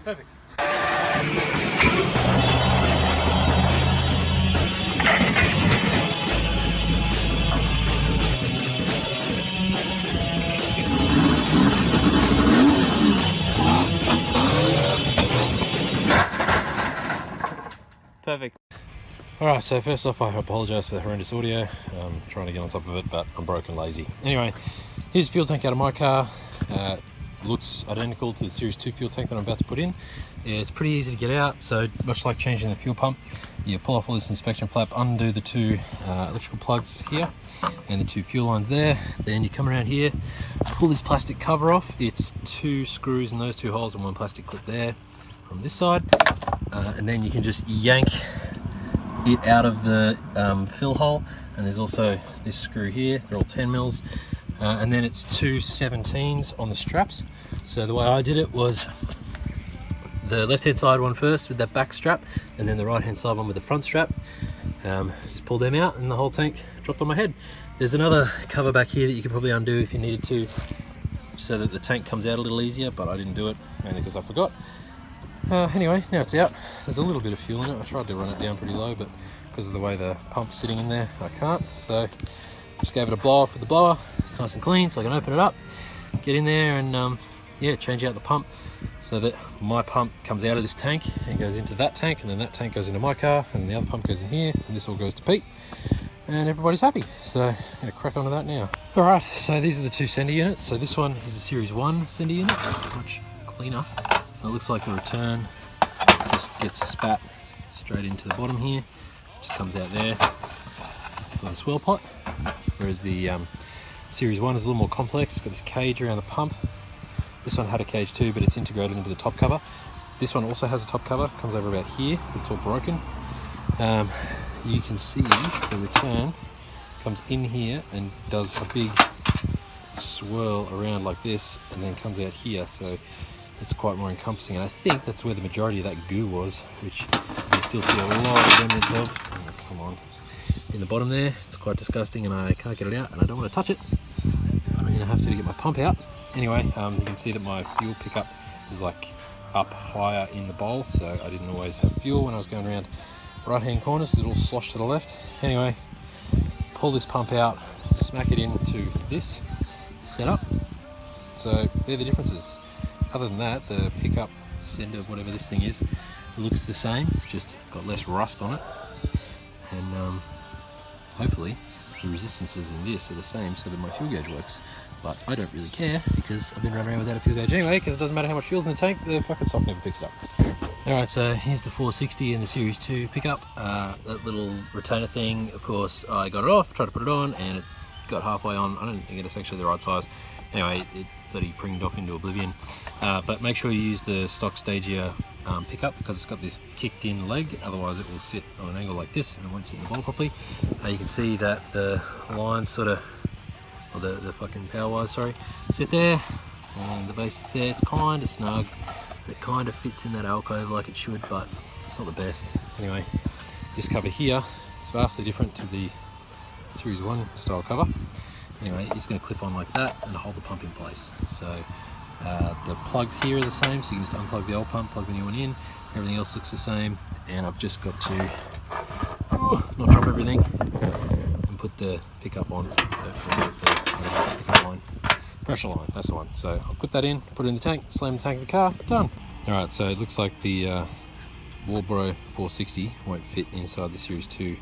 Perfect. Perfect. Alright, so first off I apologise for the horrendous audio. I'm trying to get on top of it, but I'm broke and lazy. Anyway, here's the fuel tank out of my car. Looks identical to the Series 2 fuel tank that I'm about to put in. It's pretty easy to get out, so much like changing the fuel pump, you pull off all this inspection flap, undo the two electrical plugs here and the two fuel lines there. Then you come around here, pull this plastic cover off. It's two screws in those two holes and one plastic clip there from this side. And then you can just yank it out of the fill hole, and there's also this screw here. They're all 10 mils, and then it's two 17s on the straps. So the way I did it was the left hand side one first with that back strap, and then the right hand side one with the front strap. Just pulled them out and the whole tank dropped on my head. There's another cover back here that you could probably undo if you needed to, so that the tank comes out a little easier, but I didn't do it mainly because I forgot. Anyway, now it's out. There's a little bit of fuel in it. I tried to run it down pretty low, but because of the way the pump's sitting in there, I can't. So just gave it a blow off with the blower. It's nice and clean, so I can open it up, get in there, and yeah, change out the pump so that my pump comes out of this tank and goes into that tank, and then that tank goes into my car, and the other pump goes in here, and this all goes to Pete, and everybody's happy. So I'm gonna crack onto that now. All right, so these are the two sender units. So this one is a Series 1 sender unit, much cleaner. It looks like the return just gets spat straight into the bottom here, just comes out there for the swell pot, whereas the Series 1 is a little more complex. It's got this cage around the pump. This one had a cage too, but it's integrated into the top cover. This one also has a top cover, comes over about here, but it's all broken. You can see the return comes in here and does a big swirl around like this, and then comes out here. So it's quite more encompassing, and I think that's where the majority of that goo was, which you can still see a lot of remnants of. Oh, come on. In the bottom there, it's quite disgusting, and I can't get it out, and I don't want to touch it. I'm going to have to get my pump out. Anyway, you can see that my fuel pickup was like up higher in the bowl, so I didn't always have fuel when I was going around right hand corners. It all sloshed to the left. Anyway, pull this pump out, smack it into this setup. So they're the differences. Other than that, the pickup, sender, whatever this thing is, looks the same. It's just got less rust on it, and hopefully the resistances in this are the same so that my fuel gauge works. But I don't really care, because I've been running around without a fuel gauge anyway, because it doesn't matter how much fuel's in the tank, the fucking sock never picks it up. Alright, so here's the 460 and the Series 2 pickup. That little retainer thing, of course, I got it off, tried to put it on, and it got halfway on. I don't think it's actually the right size. Anyway, it bloody pringed off into oblivion. But make sure you use the stock Stagia pickup, because it's got this kicked in leg, otherwise it will sit on an angle like this and it won't sit in the bowl properly. You can see that the lines sort of, or the fucking power wires, sorry, sit there, and the base is there. It's kind of snug, it kind of fits in that alcove like it should, but it's not the best. Anyway, this cover here is vastly different to the Series 1 style cover. Anyway, it's going to clip on like that and hold the pump in place. So the plugs here are the same, so you can just unplug the old pump, plug the new one in. Everything else looks the same, and I've just got to not drop everything and put the pickup on. The pickup line, pressure line, that's the one. So I'll put that in, put it in the tank, slam the tank of the car, done. Alright, so it looks like the Walbro 460 won't fit inside the Series 2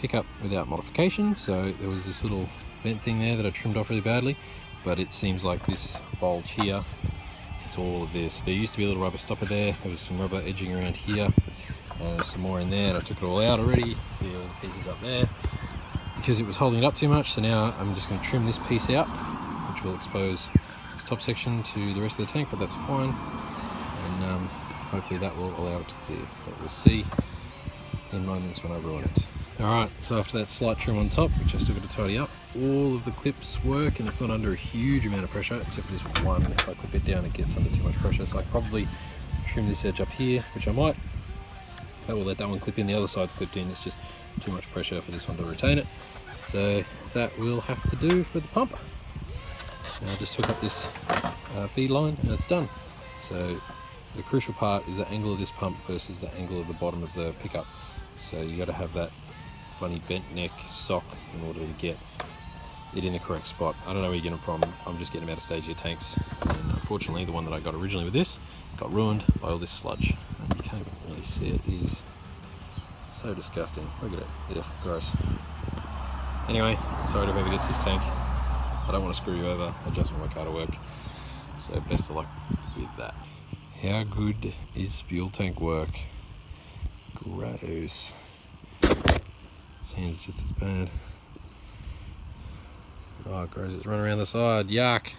pickup without modification. So there was this little vent thing there that I trimmed off really badly, but it seems like this bulge here, it's all of this. There used to be a little rubber stopper there, there was some rubber edging around here, there's some more in there, and I took it all out already. You can see all the pieces up there because it was holding it up too much. So now I'm just going to trim this piece out, which will expose this top section to the rest of the tank, but that's fine, and hopefully that will allow it to clear, but we'll see in moments when I ruin it. Alright, so after that slight trim on top, which I still got to tidy up, all of the clips work, and it's not under a huge amount of pressure, except for this one. If I clip it down, it gets under too much pressure, so I probably trim this edge up here, which I might. That will let that one clip in, the other side's clipped in. It's just too much pressure for this one to retain it, so that will have to do for the pump. And I'll just hook up this feed line and it's done. So the crucial part is the angle of this pump versus the angle of the bottom of the pickup. So you got to have that funny bent neck sock in order to get it in the correct spot. I don't know where you get them from. I'm just getting them out of stage gear tanks, and unfortunately the one that I got originally with this got ruined by all this sludge. You can't even really see it. It is so disgusting. Look at it. Ugh, gross. Anyway, sorry to whoever gets this tank. I don't want to screw you over. I just want my car to work. So best of luck with that. How good is fuel tank work? Gross. Sounds just as bad. Oh, gross. It's run around the side. Yuck.